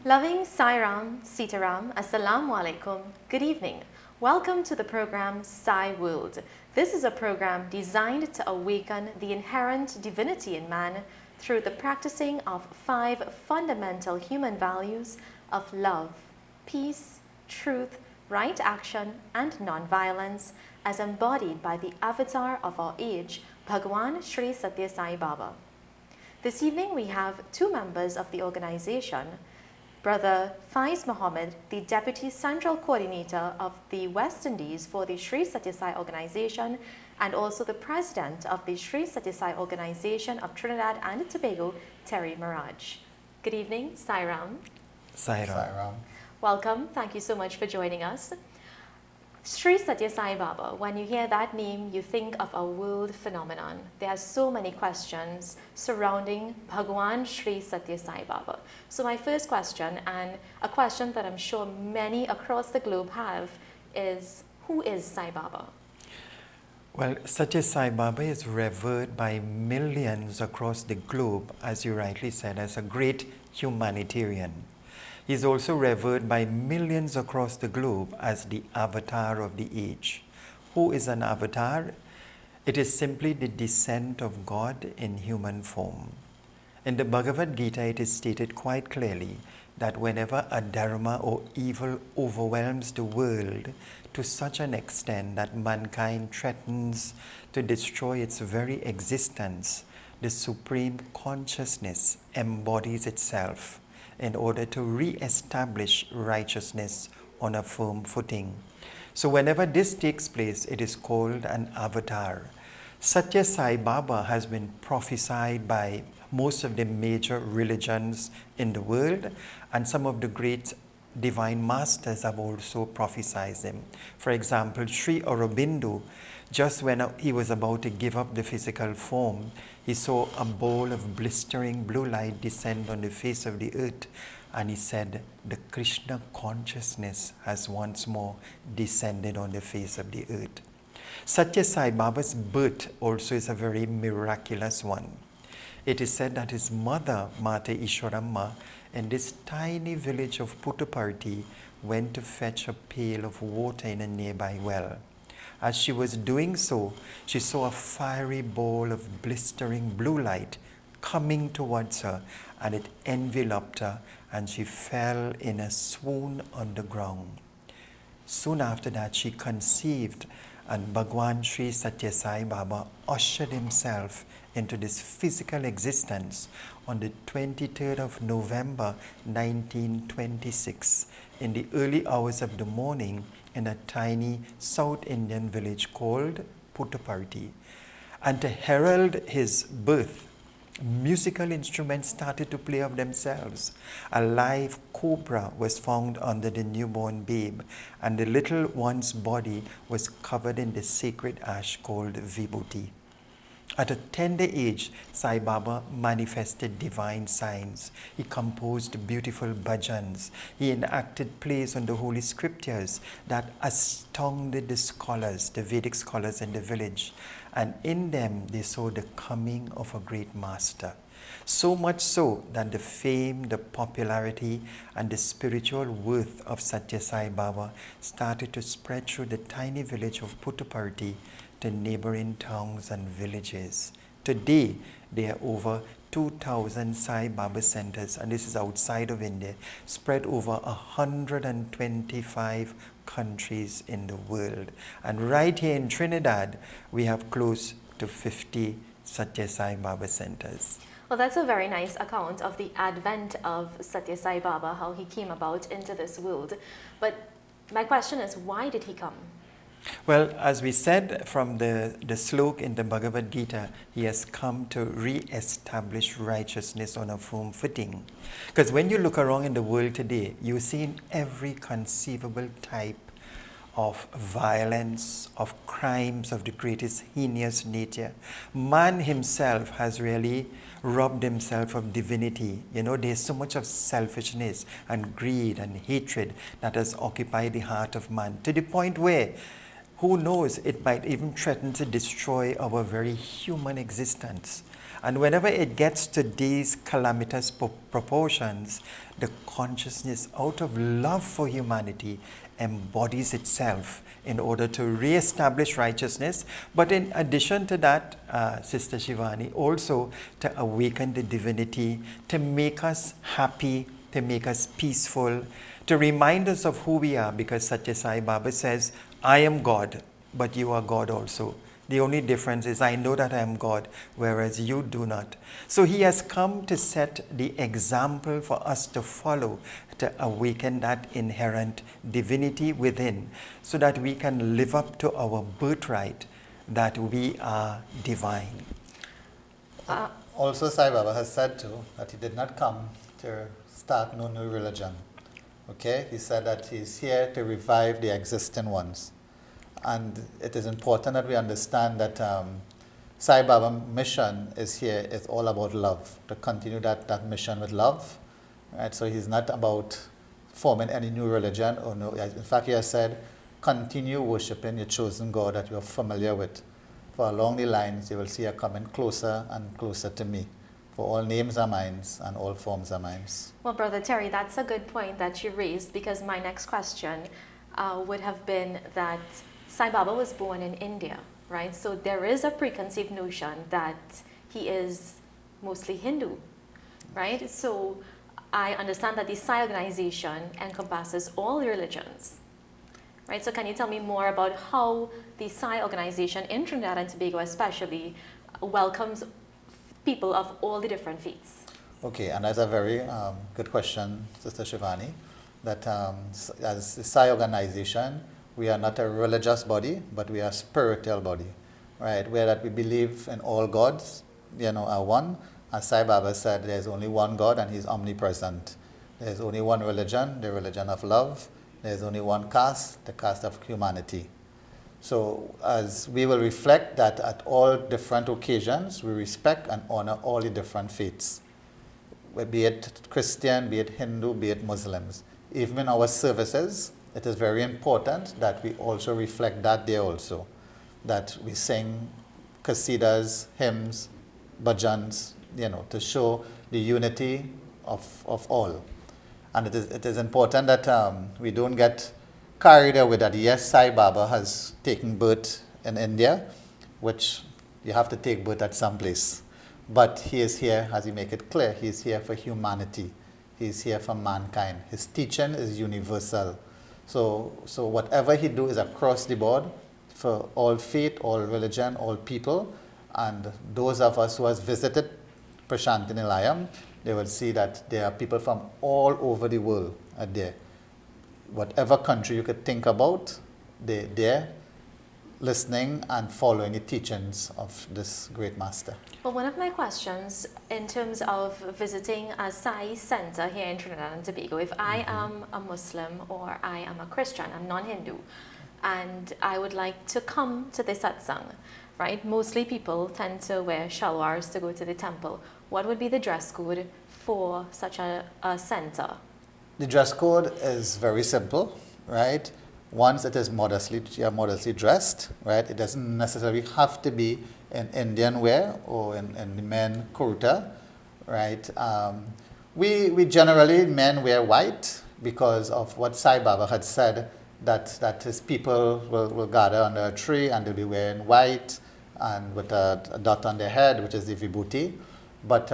Loving Sairam, Sitaram, Assalamu Alaikum, good evening. Welcome to the program Sai World. This is a program designed to awaken the inherent divinity in man through the practicing of 5 fundamental human values of love, peace, truth, right action, and non-violence as embodied by the avatar of our age, Bhagwan Sri Satya Sai Baba. This evening we have 2 members of the organization, Brother Faiz Mohammed, the Deputy Central Coordinator of the West Indies for the Sri Satya Sai organization and also the President of the Sri Satya Sai organization of Trinidad and Tobago, Terry Miraj. Good evening, Sairam. Sairam. Welcome. Thank you so much for joining us. Sri Satya Sai Baba, when you hear that name, you think of a world phenomenon. There are so many questions surrounding Bhagwan Sri Satya Sai Baba. So my first question, and a question that I'm sure many across the globe have, is who is Sai Baba? Well, Satya Sai Baba is revered by millions across the globe, as you rightly said, as a great humanitarian. He is also revered by millions across the globe as the avatar of the age. Who is an avatar? It is simply the descent of God in human form. In the Bhagavad Gita, it is stated quite clearly that whenever a dharma or evil overwhelms the world to such an extent that mankind threatens to destroy its very existence, the Supreme Consciousness embodies itself in order to re-establish righteousness on a firm footing. So whenever this takes place, it is called an avatar. Satya Sai Baba has been prophesied by most of the major religions in the world, and some of the great divine masters have also prophesied him. For example, Sri Aurobindo, just when he was about to give up the physical form, he saw a ball of blistering blue light descend on the face of the earth, and he said, the Krishna consciousness has once more descended on the face of the earth. Satya Sai Baba's birth also is a very miraculous one. It is said that his mother, Mata Ishwaramma, in this tiny village of Puttaparthi, went to fetch a pail of water in a nearby well. As she was doing so, she saw a fiery ball of blistering blue light coming towards her, and it enveloped her, and she fell in a swoon on the ground. Soon after that, she conceived, and Bhagwan Sri Satya Sai Baba ushered himself into this physical existence on the 23rd of November 1926 in the early hours of the morning in a tiny South Indian village called Puttaparthi. And to herald his birth, musical instruments started to play of themselves. A live cobra was found under the newborn babe, and the little one's body was covered in the sacred ash called vibhuti. At a tender age, Sai Baba manifested divine signs. He composed beautiful bhajans. He enacted plays on the holy scriptures that astounded the scholars, the Vedic scholars in the village. And in them, they saw the coming of a great master. So much so that the fame, the popularity, and the spiritual worth of Satya Sai Baba started to spread through the tiny village of Puttaparthi to neighboring towns and villages. Today, there are over 2,000 Sai Baba centers, and this is outside of India, spread over 125 countries in the world. And right here in Trinidad, we have close to 50 Satya Sai Baba centers. Well, that's a very nice account of the advent of Satya Sai Baba, how he came about into this world. But my question is, why did he come? Well, as we said from the slok in the Bhagavad Gita, he has come to re-establish righteousness on a firm footing. Because when you look around in the world today, you see in every conceivable type of violence, of crimes of the greatest heinous nature. Man himself has really robbed himself of divinity. You know, there's so much of selfishness and greed and hatred that has occupied the heart of man, to the point where, who knows, it might even threaten to destroy our very human existence. And whenever it gets to these calamitous proportions, the consciousness out of love for humanity embodies itself in order to re-establish righteousness. But in addition to that, Sister Shivani, also to awaken the divinity, to make us happy, to make us peaceful, to remind us of who we are, because Satya Sai Baba says, I am God, but you are God also. The only difference is I know that I am God, whereas you do not. So he has come to set the example for us to follow, to awaken that inherent divinity within, so that we can live up to our birthright, that we are divine. Also, Sai Baba has said too that he did not come to start no new religion. Okay? He said that he's here to revive the existing ones. And it is important that we understand that Sai Baba mission is here, it's all about love, to continue that mission with love. Right? So he's not about forming any new religion or no. In fact, he has said, continue worshiping your chosen God that you're familiar with. For along the lines, you will see her coming closer and closer to me. For all names are mine and all forms are mine. Well, Brother Terry, that's a good point that you raised, because my next question would have been that Sai Baba was born in India, right? So there is a preconceived notion that he is mostly Hindu, right? So I understand that the Sai organization encompasses all religions, right? So can you tell me more about how the Sai organization in Trinidad and Tobago especially welcomes people of all the different faiths? Okay, and that's a very good question, Sister Shivani, that as the Sai organization, we are not a religious body, but we are a spiritual body, right? Where that we believe in all gods, are one. As Sai Baba said, there's only one God and he's omnipresent. There's only one religion, the religion of love. There's only one caste, the caste of humanity. So as we will reflect that at all different occasions, we respect and honor all the different faiths, be it Christian, be it Hindu, be it Muslims. Even in our services, it is very important that we also reflect that there also, that we sing qasidas, hymns, bhajans, to show the unity of all. And it is important that we don't get carried away that yes, Sai Baba has taken birth in India, which you have to take birth at some place. But he is here, as he make it clear, he is here for humanity. He is here for mankind. His teaching is universal. So whatever he do is across the board for all faith, all religion, all people. And those of us who has visited Prashanti Nilayam, they will see that there are people from all over the world are there. Whatever country you could think about, they're there listening and following the teachings of this great master. Well, one of my questions in terms of visiting a Sai center here in Trinidad and Tobago, if I am a Muslim or I am a Christian, I'm non-Hindu, and I would like to come to the satsang, right? Mostly people tend to wear shalwars to go to the temple. What would be the dress code for such a center? The dress code is very simple, right? Once it is you are modestly dressed, right? It doesn't necessarily have to be in Indian wear or in the men kurta, right? We generally, men wear white because of what Sai Baba had said, that his people will gather under a tree and they'll be wearing white and with a dot on their head, which is the vibhuti. But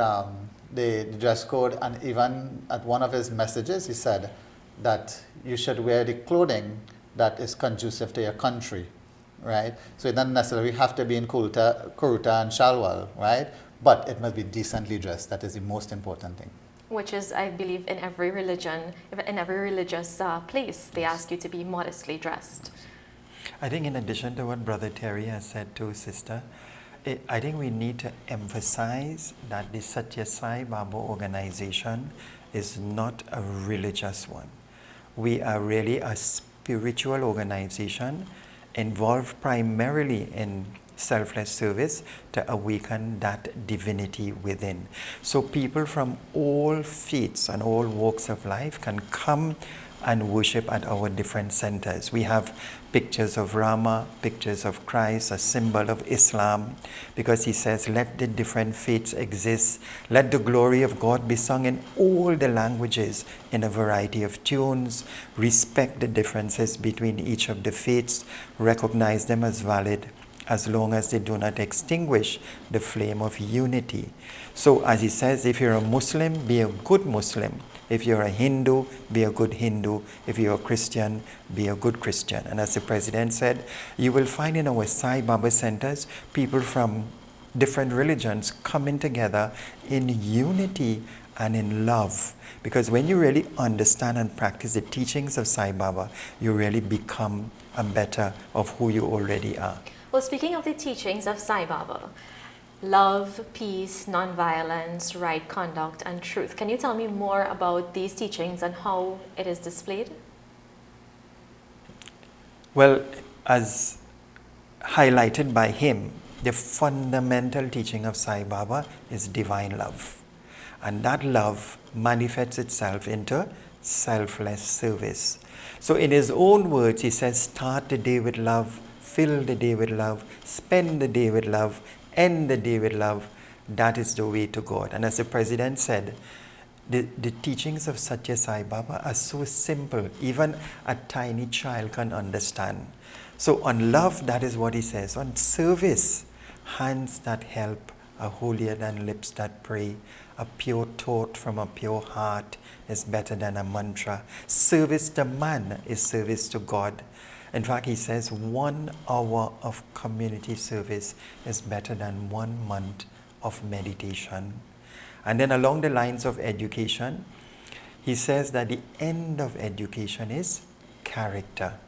the dress code, and even at one of his messages, he said that you should wear the clothing that is conducive to your country, right? So it doesn't necessarily have to be in kuruta and shalwar, right? But it must be decently dressed. That is the most important thing. Which is, I believe, in every religion, in every religious place, they ask you to be modestly dressed. I think in addition to what Brother Terry has said too, Sister, I think we need to emphasize that the Satya Sai Baba organization is not a religious one. We are really a spiritual organization involved primarily in selfless service to awaken that divinity within. So people from all faiths and all walks of life can come and worship at our different centers. We have pictures of Rama, pictures of Christ, a symbol of Islam, because he says, let the different faiths exist. Let the glory of God be sung in all the languages in a variety of tunes. Respect the differences between each of the faiths. Recognize them as valid as long as they do not extinguish the flame of unity. So as he says, if you're a Muslim, be a good Muslim. If you're a Hindu, be a good Hindu. If you're a Christian, be a good Christian. And as the president said, you will find in our Sai Baba centers, people from different religions coming together in unity and in love. Because when you really understand and practice the teachings of Sai Baba, you really become a better of who you already are. Well, speaking of the teachings of Sai Baba, love, peace, non-violence, right conduct, and truth. Can you tell me more about these teachings and how it is displayed? Well, as highlighted by him, the fundamental teaching of Sai Baba is divine love. And that love manifests itself into selfless service. So in his own words, he says, start the day with love, fill the day with love, spend the day with love, end the day with love. That is the way to God. And as the president said, the teachings of Satya Sai Baba are so simple, even a tiny child can understand. So on love, that is what he says. On service, hands that help are holier than lips that pray. A pure thought from a pure heart is better than a mantra. Service to man is service to God. In fact, he says 1 hour of community service is better than 1 month of meditation. And then along the lines of education, he says that the end of education is character.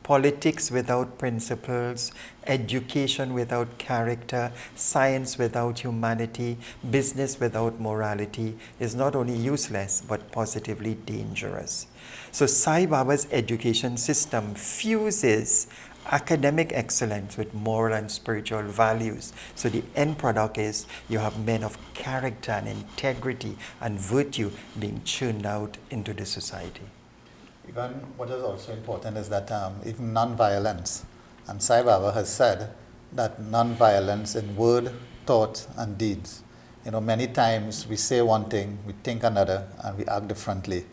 Politics without principles, education without character, science without humanity, business without morality is not only useless but positively dangerous. So Sai Baba's education system fuses academic excellence with moral and spiritual values. So the end product is you have men of character and integrity and virtue being churned out into the society. Even what is also important is that even non-violence, and Sai Baba has said that non-violence in word, thought, and deeds. You know, many times we say one thing, we think another, and we act differently,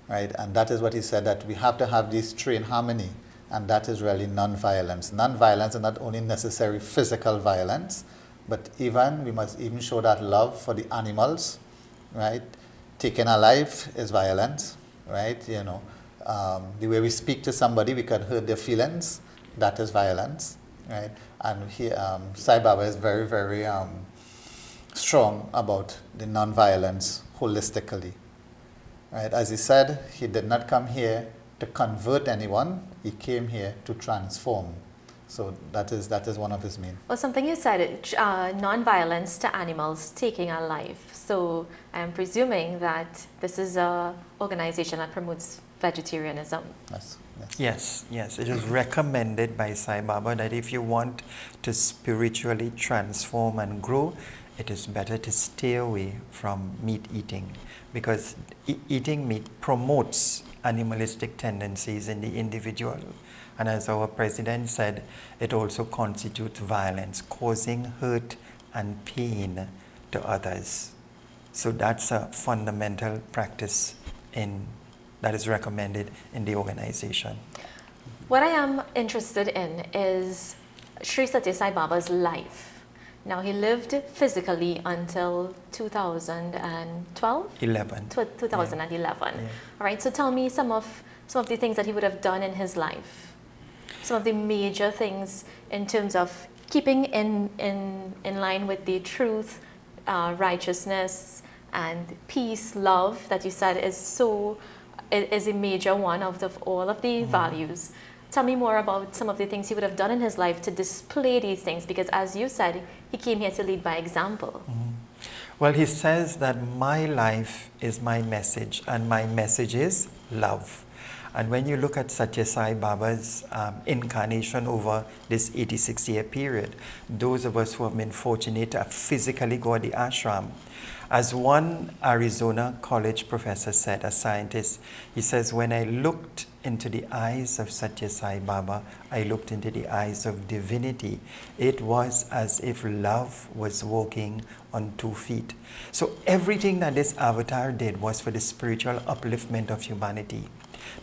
right? And that is what he said, that we have to have these three in harmony, and that is really non-violence. Non-violence is not only necessary physical violence, but even we must even show that love for the animals, right? Taking a life is violence, right? You know. The way we speak to somebody, we can hurt their feelings. That is violence, right? And he, Sai Baba is very, very strong about the non-violence holistically, right? As he said, he did not come here to convert anyone. He came here to transform. So that is one of his main. Well, something you said, non-violence to animals taking a life. So I'm presuming that this is an organization that promotes vegetarianism. Yes. It is recommended by Sai Baba that if you want to spiritually transform and grow, it is better to stay away from meat eating, because eating meat promotes animalistic tendencies in the individual. And as our president said, it also constitutes violence, causing hurt and pain to others. So that's a fundamental practice that is recommended in the organization. What I am interested in is Sri Satya Sai Baba's life. Now, he lived physically until 2012? 2011. Yeah. All right, so tell me some of the things that he would have done in his life. Some of the major things in terms of keeping in line with the truth, righteousness, and peace, love that you said is a major one of all of the values. Tell me more about some of the things he would have done in his life to display these things, because as you said, he came here to lead by example. Well, he says that my life is my message, and my message is love. And when you look at Satya Sai Baba's incarnation over this 86-year period, those of us who have been fortunate to physically go to the ashram, as one Arizona college professor said, a scientist, he says, when I looked into the eyes of Satya Sai Baba, I looked into the eyes of divinity. It was as if love was walking on 2 feet. So everything that this avatar did was for the spiritual upliftment of humanity.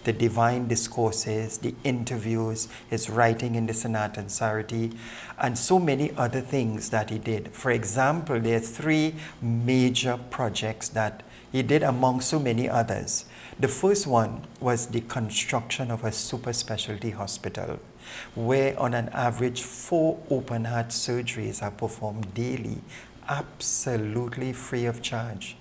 The divine discourses, the interviews, his writing in the Sanatan Sarati, and so many other things that he did. For example, there are 3 major projects that he did among so many others. The first one was the construction of a super specialty hospital, where on an average 4 open heart surgeries are performed daily, absolutely free of charge.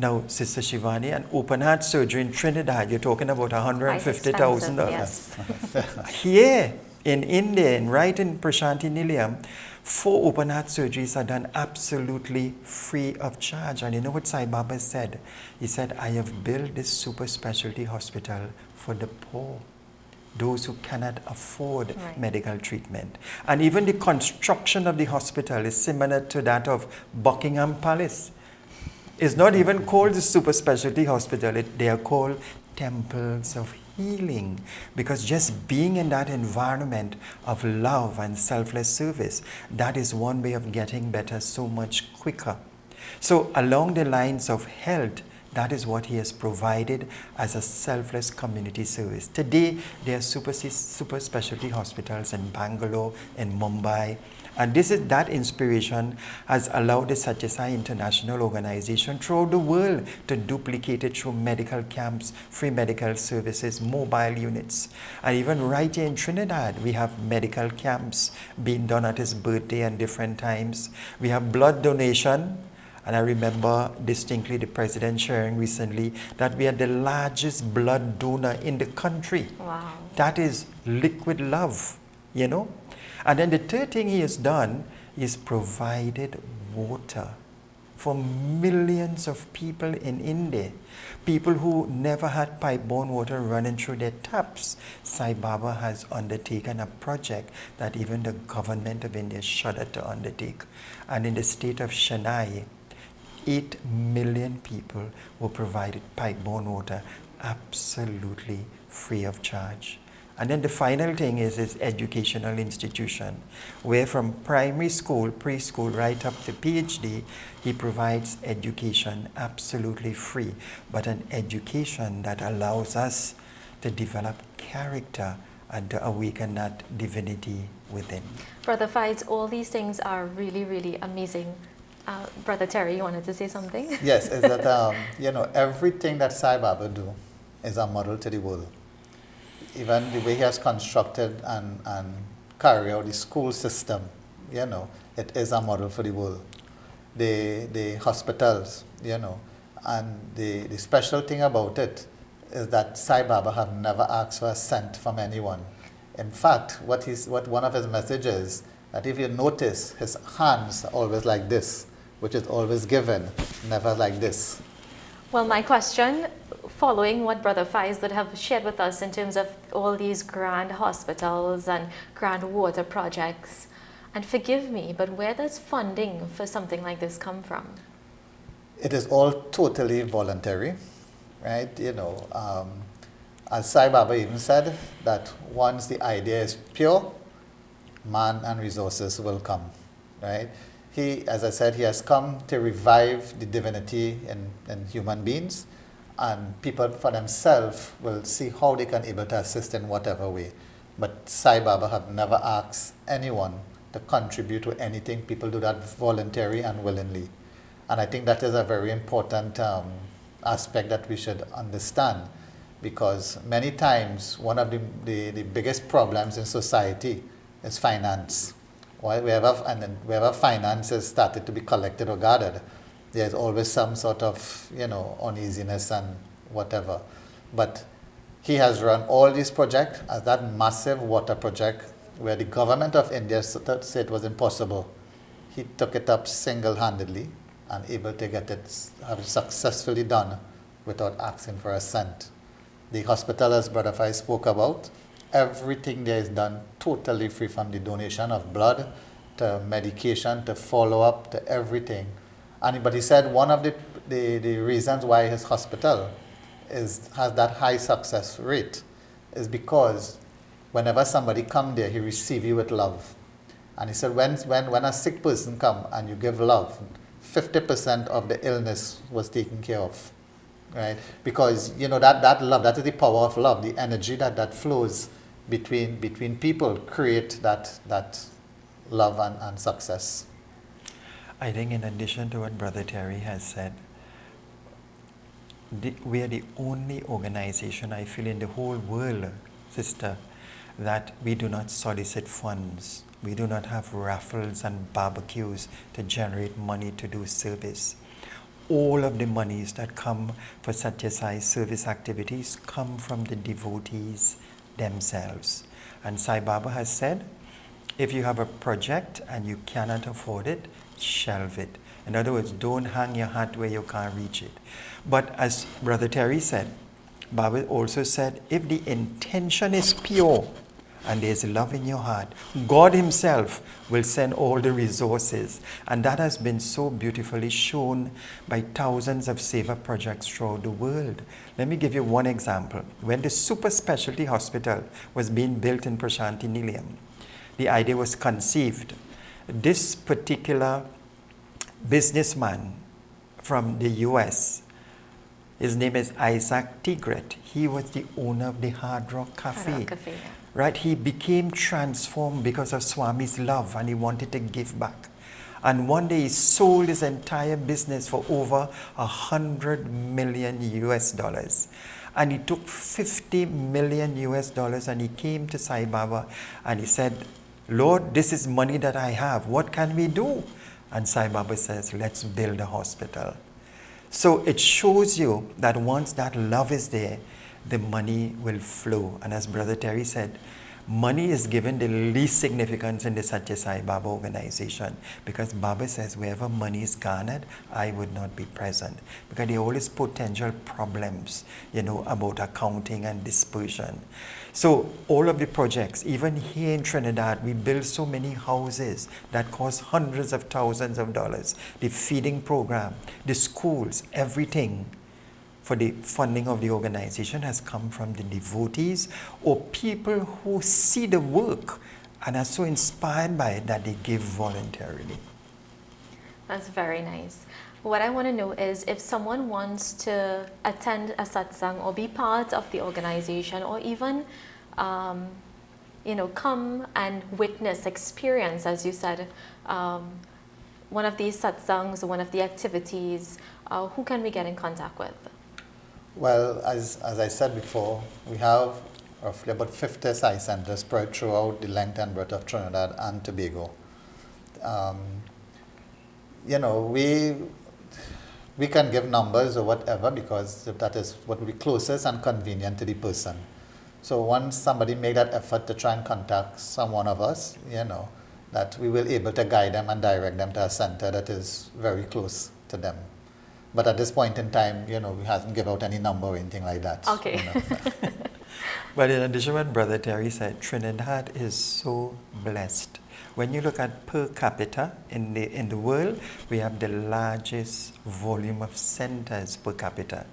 Now, Sister Shivani, an open heart surgery in Trinidad, you're talking about $150,000. Yes. Here in India, and right in Prashanti Nilayam, 4 open heart surgeries are done absolutely free of charge. And you know what Sai Baba said? He said, I have built this super specialty hospital for the poor, those who cannot afford medical treatment. And even the construction of the hospital is similar to that of Buckingham Palace. It's not even called the super specialty hospital. They are called temples of healing, because just being in that environment of love and selfless service, that is one way of getting better so much quicker. So along the lines of health, that is what he has provided as a selfless community service. Today, there are super specialty hospitals in Bangalore, in Mumbai, and that inspiration has allowed the Satya Sai International Organization throughout the world to duplicate it through medical camps, free medical services, mobile units. And even right here in Trinidad, we have medical camps being done at his birthday and different times. We have blood donation. And I remember distinctly the president sharing recently that we are the largest blood donor in the country. Wow. That is liquid love, you know. And then the third thing he has done is provided water for millions of people in India. People who never had pipe-borne water running through their taps. Sai Baba has undertaken a project that even the government of India shuddered to undertake. And in the state of Chennai, 8 million people were provided pipe-borne water absolutely free of charge. And then the final thing is his educational institution, where from primary school, preschool, right up to PhD, he provides education absolutely free, but an education that allows us to develop character and to awaken that divinity within. Brother Fides, all these things are really, really amazing. Brother Terry, you wanted to say something? Yes, is that, everything that Sai Baba do is a model to the world. Even the way he has constructed and carry out the school system, it is a model for the world. The hospitals, and the special thing about it is that Sai Baba have never asked for a cent from anyone. In fact, what one of his messages, that if you notice, his hands are always like this, which is always given, never like this. Well, my question, following what Brother Faiz would have shared with us in terms of all these grand hospitals and grand water projects, and forgive me, but where does funding for something like this come from? It is all totally voluntary, right? As Sai Baba even said, that once the idea is pure, man and resources will come, right? He, as I said, he has come to revive the divinity in human beings, and people for themselves will see how they can able to assist in whatever way. But Sai Baba have never asked anyone to contribute to anything. People do that voluntarily and willingly. And I think that is a very important aspect that we should understand, because many times one of the biggest problems in society is finance. Wherever finances started to be collected or gathered, there's always some sort of uneasiness and whatever. But he has run all these projects, as that massive water project where the government of India said it was impossible. He took it up single-handedly and able to have it successfully done without asking for a cent. The hospital, as Brother Fai spoke about, everything there is done totally free, from the donation of blood to medication to follow-up to everything. But he said one of the reasons why his hospital has that high success rate is because whenever somebody come there, he receive you with love. And he said when a sick person come and you give love, 50% of the illness was taken care of. Right? Because that love, that is the power of love, the energy that flows between people create that love and success. I think in addition to what Brother Terry has said, we are the only organization, I feel, in the whole world, sister, that we do not solicit funds. We do not have raffles and barbecues to generate money to do service. All of the monies that come for Satya Sai service activities come from the devotees themselves. And Sai Baba has said, if you have a project and you cannot afford it, shelve it. In other words, don't hang your hat where you can't reach it. But as Brother Terry said, Baba also said, if the intention is pure and there's love in your heart, God Himself will send all the resources. And that has been so beautifully shown by thousands of Seva projects throughout the world. Let me give you one example. When the super specialty hospital was being built in Prashanti Nilayam, the idea was conceived. This particular businessman from the US, his name is Isaac Tigret. He was the owner of the Hard Rock Cafe. Yeah. Right? He became transformed because of Swami's love, and he wanted to give back. And one day he sold his entire business for over $100 million US. And he took $50 million US and he came to Sai Baba and he said, Lord, this is money that I have. What can we do? And Sai Baba says, let's build a hospital. So it shows you that once that love is there, the money will flow. And as Brother Terry said, money is given the least significance in the Satya Sai Baba organization, because Baba says wherever money is garnered, I would not be present, because there are always potential problems, about accounting and dispersion. So all of the projects, even here in Trinidad, we build so many houses that cost hundreds of thousands of dollars. The feeding program, the schools, everything for the funding of the organization has come from the devotees or people who see the work and are so inspired by it that they give voluntarily. That's very nice. What I want to know is, if someone wants to attend a satsang or be part of the organization, or even come and witness, experience, as you said, one of these satsangs or one of the activities, who can we get in contact with? Well, as I said before, we have roughly about 50 Sai centers spread throughout the length and breadth of Trinidad and Tobago. We can give numbers or whatever, because that is what would be closest and convenient to the person. So once somebody made that effort to try and contact some one of us, that we will able to guide them and direct them to a center that is very close to them. But at this point in time, we hasn't given out any number or anything like that. Okay. But in addition to what Brother Terry said, Trinidad is so blessed. When you look at per capita in the world, we have the largest volume of centers per capita.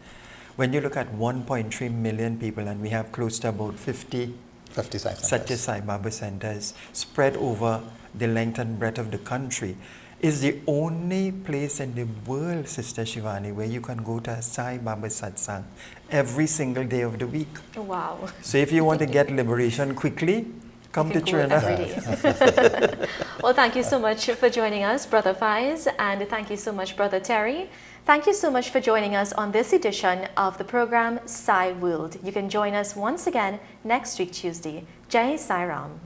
When you look at 1.3 million people, and we have close to about 50 Satya Sai Baba centers spread over the length and breadth of the country, is the only place in the world, Sister Shivani, where you can go to a Sai Baba satsang every single day of the week. Wow. So if you want to get liberation quickly, come to Trinidad. Well, thank you so much for joining us, Brother Faiz, and thank you so much, Brother Terry. Thank you so much for joining us on this edition of the program Sai World. You can join us once again next week, Tuesday. Jai Sai Ram.